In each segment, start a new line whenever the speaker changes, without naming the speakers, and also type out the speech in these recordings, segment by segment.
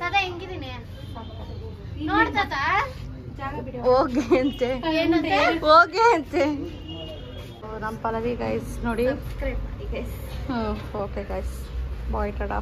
ತಾತ ಹೆಂಗಿದೀನಿ ನೋಡ್ ತಾತ
ಹೋಗಿ ಅಂತೆ ನಮ್ಮ ಪಲ್ಲವಿ ಗೈಸ್ ನೋಡಿ. ಓಕೆ ಗೈಸ್, ಬಾಯ್, ಟಾಟಾ.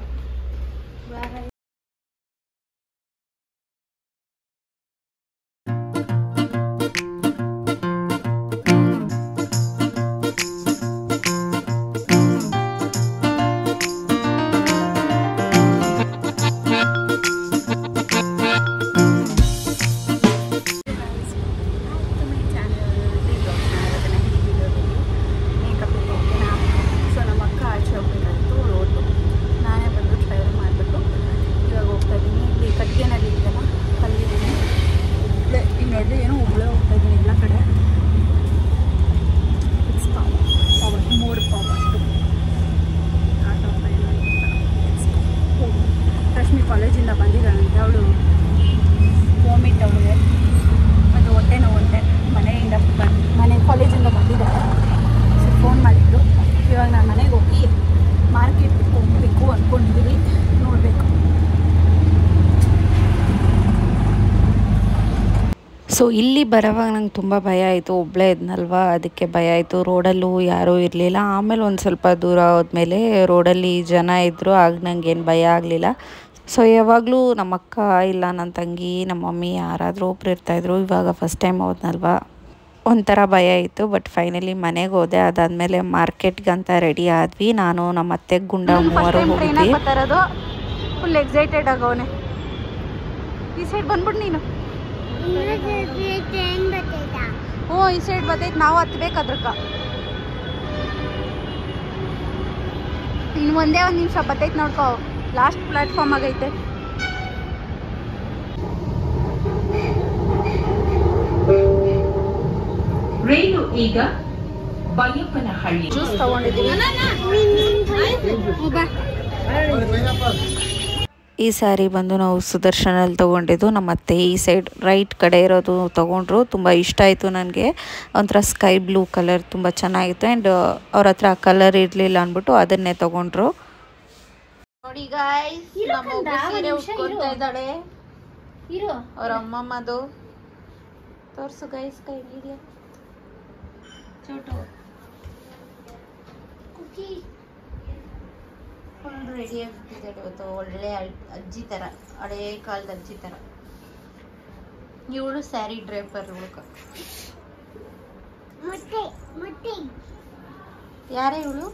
ಕಾಲೇಜಿಂದ ಬಂದಿದ್ದಾಳಂತೆ ಅವಳು. ವಾಮಿಟ್ ಅವಳಿಗೆ ಮತ್ತು ಹೊಟ್ಟೆ ನೋವುಂಟೆ. ಮನೆ ಕಾಲೇಜಿಂದ ಬಂದಿದ್ದಾಳೆ. ಫೋನ್ ಮಾಡಿದ್ರು. ಇವಾಗ ನಾನು ಮನೆಗೆ ಹೋಗಿ ಮಾರ್ಕೆಟ್ಗೆ ಹೋಗಬೇಕು ಅಂದ್ಕೊಂಡಿದ್ದೀವಿ, ನೋಡಬೇಕು.
ಸೊ ಇಲ್ಲಿ ಬರೋವಾಗ ನಂಗೆ ತುಂಬ ಭಯ ಆಯಿತು. ಒಬ್ಬಳೇ ಇದ್ನಲ್ವ, ಅದಕ್ಕೆ ಭಯ ಆಯಿತು. ರೋಡಲ್ಲೂ ಯಾರೂ ಇರಲಿಲ್ಲ. ಆಮೇಲೆ ಒಂದು ಸ್ವಲ್ಪ ದೂರ ಹೋದ್ಮೇಲೆ ರೋಡಲ್ಲಿ ಜನ ಇದ್ದರು. ಆಗ ನನಗೇನು ಭಯ ಆಗಲಿಲ್ಲ. ಸೊ ಯಾವಾಗಲೂ ನಮ್ಮ ಅಕ್ಕ ಇಲ್ಲ ನನ್ನ ತಂಗಿ ನಮ್ಮ ಮಮ್ಮಿ ಯಾರಾದರೂ ಒಬ್ರು ಇರ್ತಾಯಿದ್ರು. ಇವಾಗ ಫಸ್ಟ್ ಟೈಮ್ ಹೋದ್ನಲ್ವ, ಒಂಥರ ಭಯ ಇತ್ತು. ಬಟ್ ಫೈನಲಿ ಮನೆಗೆ ಹೋದೆ. ಅದಾದಮೇಲೆ ಮಾರ್ಕೆಟ್ಗಂತ ರೆಡಿ ಆದ್ವಿ. ನಾನು ನಮ್ಮ ಅತ್ತೆ ಗುಂಡ ಮೂವರು ಹೋಗಿದ್ವಿ.
ಫುಲ್ ಎಕ್ಸೈಟೆಡ್ ಆಗವನೆ. ಈ ಸೈಡ್ ಬಂದ್ಬಿಟ್ಟು ನೀನು. ಹ್ಞೂ, ಈ ಸೈಡ್ ಬರ್ತೈತೆ. ನಾವು ಹತ್ಬೇಕು ಅದ್ರಕ್ಕ. ಇನ್ನು ಒಂದೇ ಒಂದು ನಿಮಿಷ ಬರ್ತೈತೆ ನೋಡ್ಕೋ. ಲಾಸ್ಟ್ ಪ್ಲಾಟ್ಫಾರ್ಮ್ ಆಗೈತೆ.
ರೈಲು ಈಗ ಬೈಯಪ್ಪನಹಳ್ಳಿ.
ಜ್ಯೂಸ್ ತಗೊಂಡಿದ್ದೀವಿ.
ಈ ಸ್ಯಾರಿ ಬಂದು ನಾವು ಸುದರ್ಶನಲ್ಲಿ ತೊಗೊಂಡಿದ್ದು. ನಮ್ಮ ಅತ್ತೆ ಈ ಸೈಡ್ ರೈಟ್ ಕಡೆ ಇರೋದು ತೊಗೊಂಡ್ರು. ತುಂಬ ಇಷ್ಟ ಆಯಿತು ನನಗೆ. ಒಂಥರ ಸ್ಕೈ ಬ್ಲೂ ಕಲರ್ ತುಂಬ ಚೆನ್ನಾಗಿತ್ತು. ಆ್ಯಂಡ್ ಅವ್ರ ಹತ್ರ ಆ ಕಲರ್ ಇರಲಿಲ್ಲ ಅಂದ್ಬಿಟ್ಟು ಅದನ್ನೇ ತೊಗೊಂಡ್ರು.
ನೋಡಿ ಗೈಸ್, ನಮ್ಮ ಸೀರೆ ಉಟ್ಕೊಳ್ತಾ ಇದ್ದಾಳೆ. ಅವ್ರ ಅಮ್ಮಮ್ಮದು ತೋರ್ಸು ಗೈಸ್. ಕೈ ಹಿಡಿಯ ಚೋಟು ಫುಲ್ ರೆಡಿ ಆಗಿಬಿಟ್ಟಿದ್ದಾಳೆ ಇವತ್ತು. ಒಳ್ಳೆ ಅಜ್ಜಿ ಥರ, ಹಳೇ ಕಾಲದ ಅಜ್ಜಿ ಥರ. ಇವಳು ಸ್ಯಾರಿ ಡ್ರೈಪರ್. ಇವಳು ಯಾರೇ ಇವಳು?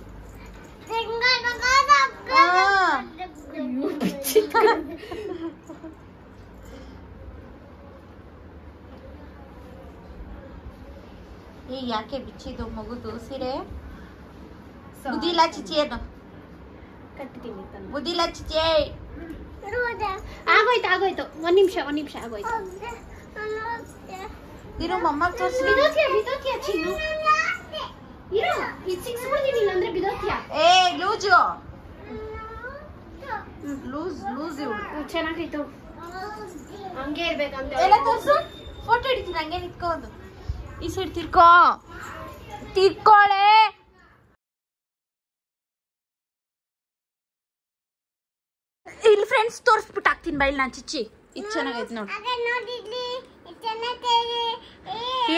ಯಾಕೆ ಬಿಚ್ಚಿದು ಮಗುದು ಸೀರೆ? ಬುದ್ಧಿಲ್ಲ ಚಿಚಿ, ಏನು ಬುದ್ಧಿಲ್ಲ ಚಿಚಿ?
ಆಗೋಯ್ತು. ಒಂದ್ ನಿಮಿಷ ಆಗೋಯ್ತು.
ಇರು ಮಮ್ಮ ತೋರಿಸಿ. ಏ ಲೂಜು, ಲೂಸ್ ಇವಳು.
ಚೆನ್ನಾಗಿತ್ತು, ಹಂಗೆ ಇರ್ಬೇಕಂತ.
ಎಲ್ಲ ತೋರ್ಸು, ಫೋಟೋ ಹಿಡಿತೀನಿ. ಹಂಗೆ ನಿಂತ್ಕೊಂಡು ಈ ಸೈಡ್ ತಿರ್ಕೊಳ್ಳೆ. ಇಲ್ಲಿ ಫ್ರೆಂಡ್ಸ್ ತೋರಿಸ್ಬಿಟ್ಟು ಹಾಕ್ತೀನಿ ಬೈಲ್. ನಾನು ಚಿಚ್ಚಿ ಇದು ಚೆನ್ನಾಗೈತೆ ನೋಡಿ.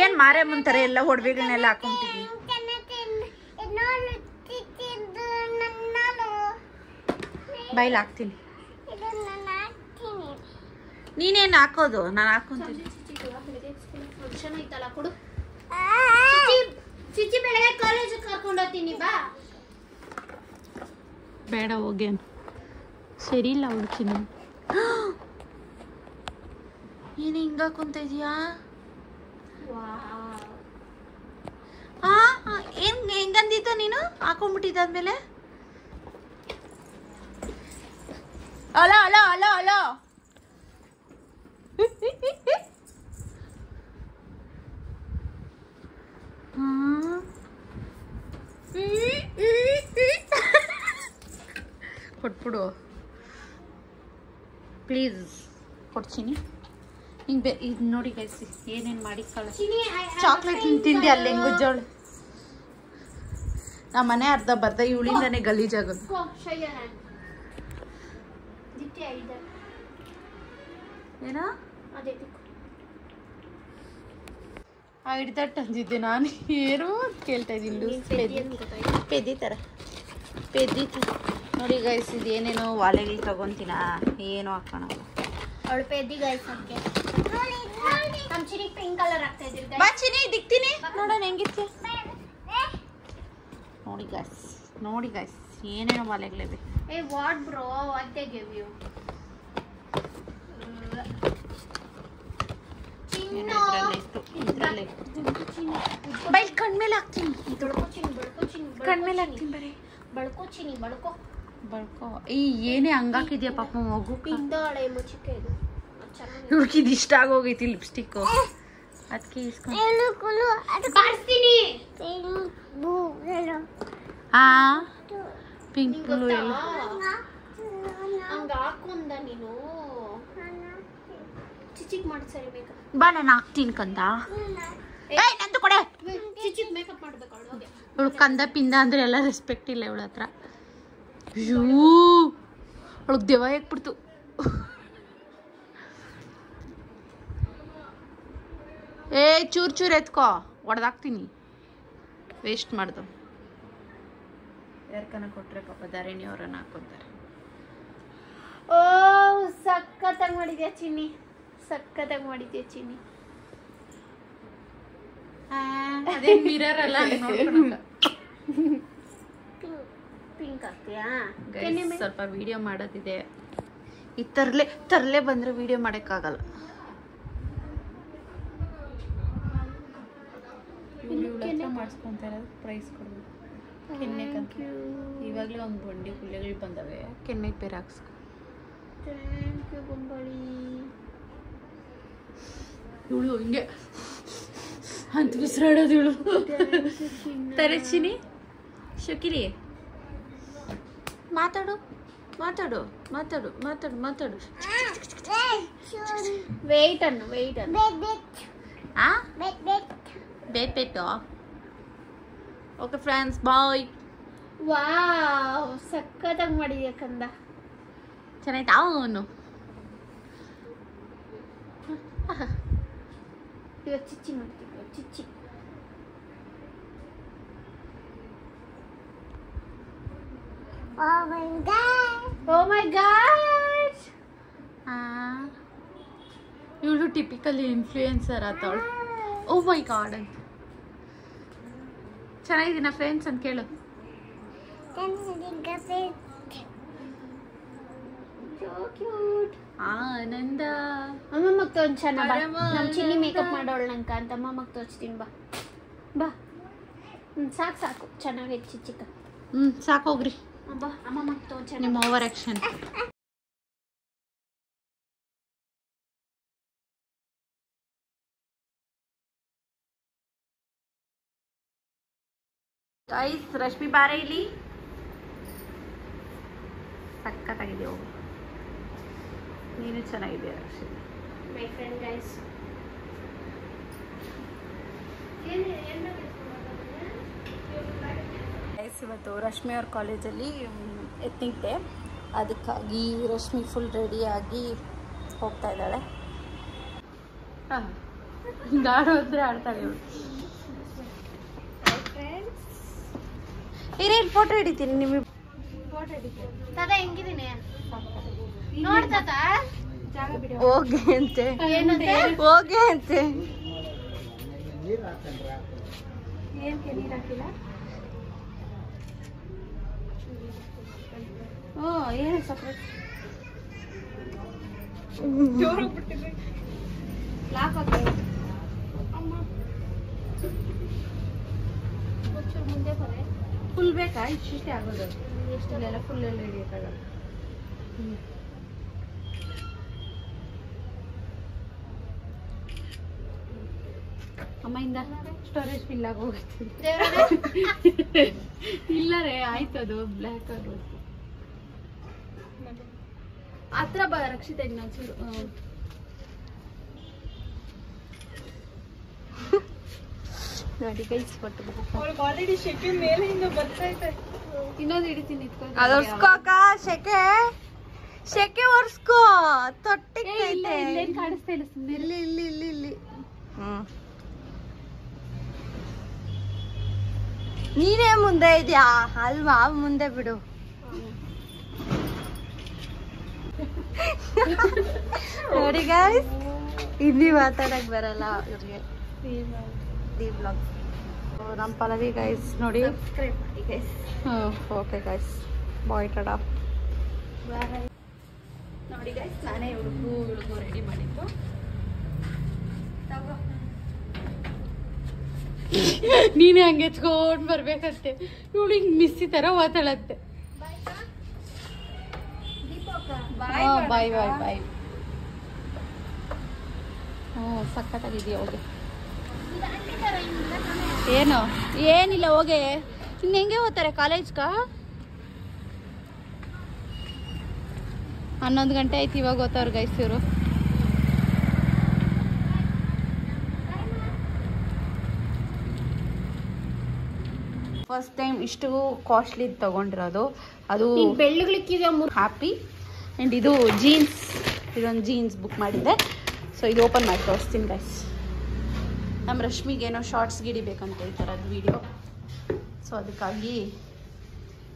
ಏನ್ ಮಾರೆ ಮುಂತಾರೆ ಎಲ್ಲ ಒಡವೆಗಳನ್ನೆಲ್ಲ ಹಾಕೊಂಡ್ಬಿಟ್ಟಿದ್ವಿ. ಬೈಲ್ ಹಾಕ್ತೀನಿ. ನೀನೇನು ಹಾಕೋದು? ನಾನು ಹಾಕೊಂತೀನಿ.
ಚಿಚ್ಚಿ ಬೆಳಗ್ಗೆ ಕಾಲೇಜ್ ಕರ್ಕೊಂಡು ಹೋಗ್ತೀನಿ ಬಾ.
ಬೇಡ ಹೋಗೇನು, ಸರಿ ಇಲ್ಲ ಹುಡುಕಿನ. ಏನು ಹಿಂಗ ಹಾಕೊಂತ ಇದೀಯಾ? ಹೆಂಗಂದಿದ್ದ ನೀನು ಹಾಕೊಂಡ್ಬಿಟ್ಟಿದ್ದಾದ್ಮೇಲೆ? Hello hello hello hello. ಕೊಟ್ಬಿಡು ಪ್ಲೀಸ್. ಕೊಡ್ತೀನಿ. ಹಿಂಗೆ ಇದು ನೋಡಿ ಗೈಸಿ ಏನೇನು ಮಾಡಿ ಕಳಿಸಿ. ಚಾಕ್ಲೇಟ್ ತಿಂದು ಅಲ್ಲಿ ಹೆಂಗುಜ್ಜೋಳು. ನಮ್ಮ ಮನೆ ಅರ್ಧ ಬರ್ಧ ಇವಳಿಂದಾನೆ ಗಲೀಜಾಗೋದು. ಏನೋ
ಅದೇ
ಹಿಡ್ದಟ್ಟು ಅಂದಿದ್ದೆ ನಾನು ಏನೋ ಕೇಳ್ತಾ ಇದ್ದೀನಿ ಪೆದ್ದಿ ಥರ ನೋಡಿ ಗೈಸ್ ಇದು ಏನೇನೋ ವಾಲೆಗಳು ತಗೊಂತೀನ ಏನೋ ಹಾಕೋಣಲ್ಲ
ಅವಳು ಪೆದ್ದಿ ಗೈಸ್ ಅದಕ್ಕೆ ನಮ್ಮ ಚಿನಿ ಪಿಂಕ್ ಕಲರ್ ಆಗ್ತಾ ಇದ್ದೀರಿ
ಬಾ ಚಿನಿ ದಿಕ್ತೀನಿ ನೋಡೋಣ ಹೆಂಗಿತ್ತು ನೋಡಿ ಗೈಸ್ ಏನೇನೋ ವಾಲೆಗಳಿವೆ
ಏ what bro what they give you
ಬೈಲ್ ಕಣ್ಮೇಲೆ ಹಾಕ್ತೀನಿ ಕಣ್ಮೇಲೆ ಹಾಕ್ತೀನಿ ಬರೀ ಬಳ್ಕೋ ಈ ಏನೇ ಹಂಗಾಕಿದ್ಯಾ ಪಾಪ ಮಗು ಹುಡುಕಿದ್ ಇಷ್ಟ ಆಗೋಗೈತಿ ಲಿಪ್ಸ್ಟಿಕ್ ಅದಕ್ಕೆ ಹಾ ಪಿಂಕ್ ಬ್ಲೂ ಎಲ್ಲ
ಹಂಗ ಹಾಕೊಂಡ ನೀನು ಚಿಚಿಕ್ ಮಾಡಿ ಸರಿ ಮೇಕಪ್
ಬಾ ನಾನು ಹಾಕ್ತೀನಿ ಕಂದ ನಂದು ಕೊಡೆ
ಚಿಚಿಕ್ ಮೇಕಪ್ ಮಾಡ್ಬೇಕು ಅವಳು
ಇವಳು ಕಂದ ಪಿಂದ ಅಂದ್ರೆ ಎಲ್ಲ ರೆಸ್ಪೆಕ್ಟ್ ಇಲ್ಲ ಇವಳ ಹತ್ರ ಅಯ್ಯೋ ಅವಳಿಗೆ ದೆವ್ವ ಹಾಕ್ಬಿಡ್ತು ಏ ಚೂರು ಎತ್ಕೋ ಹೊಡೆದಾಕ್ತೀನಿ ವೇಸ್ಟ್ ಮಾಡ್ದು ಯಾರ್ಕನ ಕೊಟ್ರೆ ಪಾಪ ಧಾರಣಿ ಅವರನ್ನ ಹಾಕೊಂತಾರೆ
ಓ ಸಕ್ಕತ್ತಾಗಿ ಮಾಡಿದ್ಯಾ ಚಿನ್ನಿ
ಅದೇ ಮಿರರ್ ಅಲ್ಲ
ಪಿಂಕ್ ಆಗ್ತೀಯಾ
ಸ್ವಲ್ಪ ವಿಡಿಯೋ ಮಾಡೋದಿದೆ ಈ ತರ್ಲೆ ಬಂದ್ರೆ ವಿಡಿಯೋ ಮಾಡಕ್ಕಾಗಲ್ಲ ಮಾಡಿಸ್ಕೊಂತ ಪ್ರೈಸ್ ಕೊಡ್ಬೇಕು ಕೆನ್ನೆಗಂತ ಇವಾಗಲೇ ಒಂದು ಬಂಡಿ ಹುಲ್ಲೆಗಳು ಬಂದವೆ ಕೆನ್ನೆಗೆ ಬೇರೆ ಹಾಕ್ಸ್ಕೊ ಇವಳು ಹಿಂಗೆ ಅಂತ ಬಿಸಿರಾಡೋದು ಇವಳು ತರಚಿನಿ ಶಕಿರಿ ಮಾತಾಡು
ವೇಟ್
ಬೇಟು ಓಕೆ ಫ್ರೆಂಡ್ಸ್ ಬಾಯ್
ವಾವ್ ಸಕ್ಕತ್ತಾಗಿ ಮಾಡಿದ್ಯಾ ಕಂದ
ಚೆನ್ನಾಯ್ತಾ ಅವನು
ಇವತ್ತು ಚಿಚ್ಚಿ ಮಾಡ್ತೀವಿ ಚಿಚ್ಚಿ ಓ ಮೈ ಗಾಡ್
ಇವಳು ಟಿಪಿಕಲ್ ಇನ್ಫ್ಲೂಯೆನ್ಸರ್ ಆತವಳು ಓ ಮೈ ಗಾಡ್ ಅಂತ ಚೆನ್ನಾಗಿದ್ದೀನ ಫ್ರೆಂಡ್ಸ್ ಅಂತ ಕೇಳು ಆನಂದ
ಅಮ್ಮಮ್ಮಗ್ ತೋರ್ಸ್ ಚೆನ್ನಾಗ ನಮ್ಮ ಚಿನ್ನಿ ಮೇಕಪ್ ಮಾಡೋಳು ನಂಕ ಅಂತ ಅಮ್ಮಮ್ಮಗ್ ತೋರಿಸ್ತೀನಿ ಬಾ ಸಾಕು ಚೆನ್ನಾಗೈತೆ ಚಿಕ್ಕ
ಸಾಕೋಗ್ರಿ
ಬಾ ಅಮ್ಮಮ್ಮಗ್ ತೋರ್ಸ್
ನಿಮ್ಮ ಓವರ್ ಆಕ್ಷನ್ ಗೈಸ್ ರಶ್ಮಿ ಬಾರೆ ಇಲ್ಲಿ ಸಕ್ಕತ್ತಾಗಿದೆ ಹೋಗು ನೀನು ಚೆನ್ನಾಗಿದೆ Rashmi
my friend guys
guys ಇವತ್ತು ರಶ್ಮಿ ಅವ್ರ ಕಾಲೇಜಲ್ಲಿ ಎತ್ನಿಕ್ ಡೇ ಅದಕ್ಕಾಗಿ ರಶ್ಮಿ ಫುಲ್ ರೆಡಿಯಾಗಿ ಹೋಗ್ತಾ ಇದ್ದಾಳೆ ಆಡೋದ್ರೆ ಆಡ್ತಾಳೆ ಇವಳು ಹಿರಿಯರ್ ಫೋಟೋ ಹಿಡಿತೀನಿ ನಿಮಗೆ
ತಾತ ಹೆಂಗಿದ್ದೀನಿ ನೋಡ್ ತಾತ
ಹೋಗೆ ಅಂತೆ
ಏನಂತೆ
ಹೋಗೆ ಅಂತೆ
ಏನಕ್ಕೆ ನೀರು ಹಾಕಿಲ್ಲ
ಓ ಏನು ಸಪ್ರೇಟ್
ಲಾಕ್ ಹಾಕಿ ಮುಂದೆ ಬರೇ
ಫುಲ್ ಬೇಕಾ ಇಷ್ಟೇ ಆಗೋದು ಎಷ್ಟಿಲ್ಲ ಫುಲ್ ಎಲ್ಲ ಹಿಡಿಯೋಕ್ಕಾಗಲ್ಲ ಅಮ್ಮಯಿಂದ ಸ್ಟೋರೇಜ್ ಫಿಲ್ ಆಗೋಗುತ್ತೆ ಇಲ್ಲ ರೇ ಆಯ್ತು ಅದು ಬ್ಲ್ಯಾಕ್ ಆಗೋದು ಹತ್ರ ಬ ರಕ್ಷಿತ ಇನ್ನೊಂಚೂರು ನೋಡಿ ಕೈ ಕೊಟ್ಟು ಆಲ್ರೆಡಿ ಶೆಕೆ ಮೇಲಿಂದ ಬರ್ತಾ ಇದೆ ಇನ್ನೊಂದು ಹಿಡಿತೀನಿ ಅದೊರ್ಸ್ಕೋಕ ಶೆಕೆ ಶೆಕೆ ಒರ್ಸ್ಕೋ ತೊಟ್ಟಿಗೆ
ಕಾಣಿಸ್ತಾ ಇಲ್ಲ ಸುಮ್ಮನೆ.
ಇಲ್ಲಿ ಇಲ್ಲಿ ಇಲ್ಲಿ ಇಲ್ಲಿ ನೀನೇ ಮುಂದೆ ಇದ್ಯಾ ಅಲ್ವಾ, ಮುಂದೆ ಬಿಡು. ನೋಡಿ ಗೈಸ್, ಹಿಂದಿ ಮಾತಾಡಕ್ ಬರಲ್ಲ ಇವ್ರಿಗೆ. ನಮ್ಮ ಪಲ್ಲವಿ ಗೈಸ್ ನೋಡಿ. ಓಕೆ ಗೈಸ್, ಬಾಯ್ ಟಾಟಾ. ನೋಡಿ ಗೈಸ್, ನಾನೇ ಇವಳಿಗೂ ರೆಡಿ ಮಾಡಿದ್ದು.
ನೀನೇ ಹಂಗೆ ಎತ್ಕೊಂಡ್ ಬರ್ಬೇಕಂತೆ. ಇವಳು ಹಿಂಗ್ ಮಿಸ್ಸಿ ತರ ಮಾತಾಡತ್ತೆ. ಬಾಯ್ ಬಾಯ್ ಬಾಯ್. ಸಖತ್ತಾಗಿದೆಯಾ? ಹೋಗಿ. ಏನು ಏನಿಲ್ಲ, ಹೋಗೆ. ಇನ್ನು ಹೆಂಗೆ ಹೋಗ್ತಾರೆ ಕಾಲೇಜ್ಗ? 11 ಗಂಟೆ ಆಯ್ತು, ಇವಾಗ ಹೋಗ್ತಾವ್ರು ಗೈಸ್ ಇವರು.
ಫಸ್ಟ್ ಟೈಮ್ ಇಷ್ಟು ಕಾಸ್ಟ್ಲಿ ತಗೊಂಡಿರೋದು. ಅದು
ಬೆಳ್ಳುಗಳಿಕ್ಕಿದೆ
ಹ್ಯಾಪಿ. ಆ್ಯಂಡ್ ಇದು ಜೀನ್ಸ್, ಇದೊಂದು ಜೀನ್ಸ್ ಬುಕ್ ಮಾಡಿದ್ದೆ. ಸೊ ಇದು ಓಪನ್ ಮಾಡಿ ತೋರಿಸ್ತೀನಿ ಗೈಸ್. ನಮ್ಮ ರಶ್ಮಿಗೇನೋ ಶಾರ್ಟ್ಸ್ ಗಿಡಿಬೇಕಂತ ಈ ಥರದ್ದು ವಿಡಿಯೋ. ಸೊ ಅದಕ್ಕಾಗಿ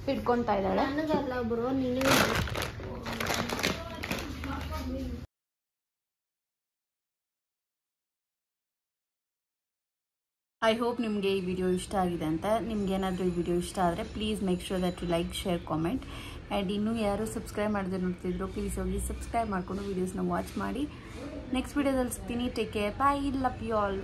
ಹಿಡ್ಕೊತಾ ಇದ್ದಾಳೆ.
ನನಗಲ್ಲ ಬ್ರೋ, ನೀನು.
ಐ ಹೋಪ್ ನಿಮಗೆ ಈ ವಿಡಿಯೋ ಇಷ್ಟ ಆಗಿದೆ ಅಂತ. ನಿಮ್ಗೆ ಏನಾದರೂ ಈ ವಿಡಿಯೋ ಇಷ್ಟ ಆದರೆ please make sure that you like, share, comment. And ಇನ್ನೂ ಯಾರು ಸಬ್ಸ್ಕ್ರೈಬ್ ಮಾಡದೆ ನೋಡ್ತಿದ್ರು ಪ್ಲೀಸ್ ಹೋಗಿ ಸಬ್ಸ್ಕ್ರೈಬ್ ಮಾಡಿಕೊಂಡು ವೀಡಿಯೋಸ್ನ ವಾಚ್ ಮಾಡಿ. ನೆಕ್ಸ್ಟ್ ವಿಡಿಯೋದಲ್ಲಿ ಸಿಗ್ತೀನಿ. Take care, bye, love you all.